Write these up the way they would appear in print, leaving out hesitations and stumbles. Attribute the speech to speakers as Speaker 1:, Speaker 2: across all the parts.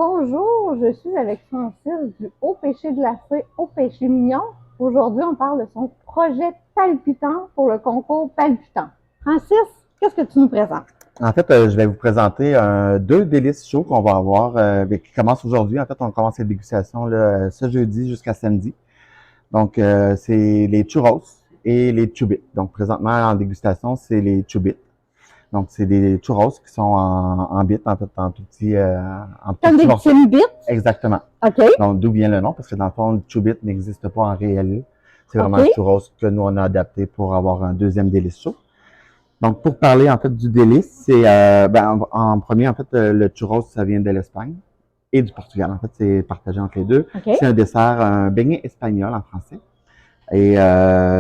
Speaker 1: Bonjour, je suis avec Francis du Haut Pêcher glacé, Haut Pêcher mignon. Aujourd'hui, on parle de son projet palpitant pour le concours palpitant. Francis, qu'est-ce que tu nous présentes?
Speaker 2: En fait, je vais vous présenter deux délices chauds qu'on va avoir, qui commencent aujourd'hui. En fait, on commence les dégustations là, ce jeudi jusqu'à samedi. Donc, c'est les churros et les chubits. Donc, présentement, en dégustation, c'est les chubits. Donc, c'est des churros qui sont en bits, en fait, en tout petit, en
Speaker 1: Comme
Speaker 2: petits
Speaker 1: des
Speaker 2: morceaux.
Speaker 1: petits bits?
Speaker 2: Exactement.
Speaker 1: OK.
Speaker 2: Donc, d'où vient le nom? Parce que dans le fond, le chubit n'existe pas en réel. C'est vraiment
Speaker 1: OK.
Speaker 2: un churros que nous, on a adapté pour avoir un deuxième délice chaud. Donc, pour parler en fait du délice, c'est en premier, en fait, le churros, ça vient de l'Espagne et du Portugal. En fait, c'est partagé entre les deux.
Speaker 1: OK.
Speaker 2: C'est un dessert, un beignet espagnol en français. Et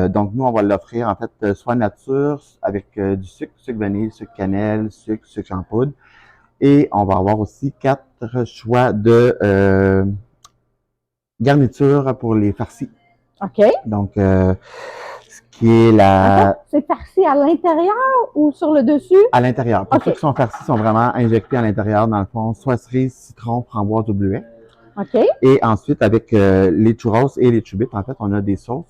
Speaker 2: donc, nous, on va l'offrir en fait soit nature avec du sucre vanille, sucre cannelle, sucre en poudre. Et on va avoir aussi 4 choix de garniture pour les farcis.
Speaker 1: OK.
Speaker 2: Donc, ce qui est
Speaker 1: En
Speaker 2: la...
Speaker 1: fait, c'est farci à l'intérieur ou sur le dessus?
Speaker 2: À l'intérieur. Pour
Speaker 1: OK.
Speaker 2: ceux qui sont farcis, sont vraiment injectés à l'intérieur, dans le fond, soit cerise, citron, framboise ou bleuet.
Speaker 1: OK.
Speaker 2: Et ensuite, avec les churros et les chubits, en fait, on a des sauces.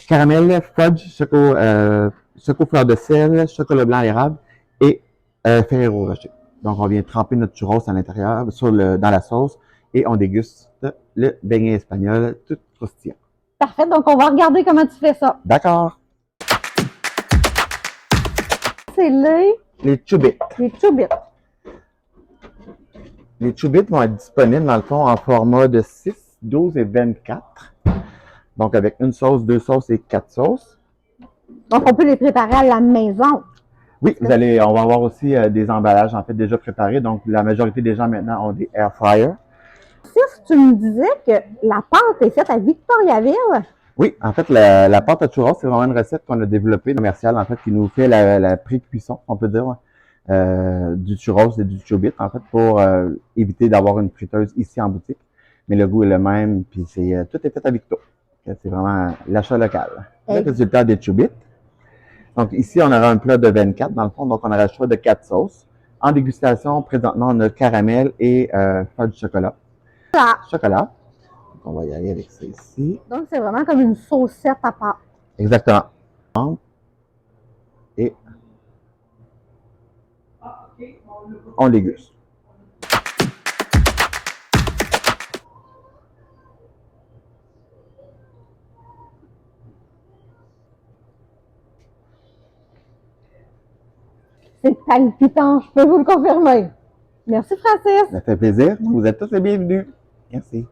Speaker 2: Caramel, fudge, choco fleur de sel, chocolat blanc à l'érable et Ferrero Rocher. Donc, on vient tremper notre churros à l'intérieur, dans la sauce, et on déguste le beignet espagnol tout croustillant.
Speaker 1: Parfait. Donc, on va regarder comment tu fais ça.
Speaker 2: D'accord.
Speaker 1: C'est
Speaker 2: Les chubits.
Speaker 1: les chubits.
Speaker 2: Les chubits vont être disponibles, dans le fond, en format de 6, 12 et 24. Donc, avec une sauce, deux sauces et 4 sauces.
Speaker 1: Donc, on peut les préparer à la maison.
Speaker 2: Oui, on va avoir aussi des emballages, en fait, déjà préparés. Donc, la majorité des gens, maintenant, ont des air fryers.
Speaker 1: Si tu me disais que la pâte est faite à Victoriaville.
Speaker 2: Oui, en fait, la pâte à churros, c'est vraiment une recette qu'on a développée, commerciale, en fait, qui nous fait la pré-cuisson, on peut dire, du churros et du chubit, en fait, pour éviter d'avoir une friteuse ici en boutique. Mais le goût est le même, puis tout est fait à Victo. C'est vraiment l'achat local. Le résultat des chubits. Donc, ici, on aura un plat de 24, dans le fond, donc on aura le choix de 4 sauces. En dégustation, présentement, on a caramel et fudge chocolat. Chocolat. Donc, on va y aller avec ça ici.
Speaker 1: Donc, c'est vraiment comme une saucette à pâte.
Speaker 2: Exactement. Et on déguste.
Speaker 1: C'est palpitant, je peux vous le confirmer. Merci, Francis.
Speaker 2: Ça fait plaisir. Vous êtes tous les bienvenus. Merci.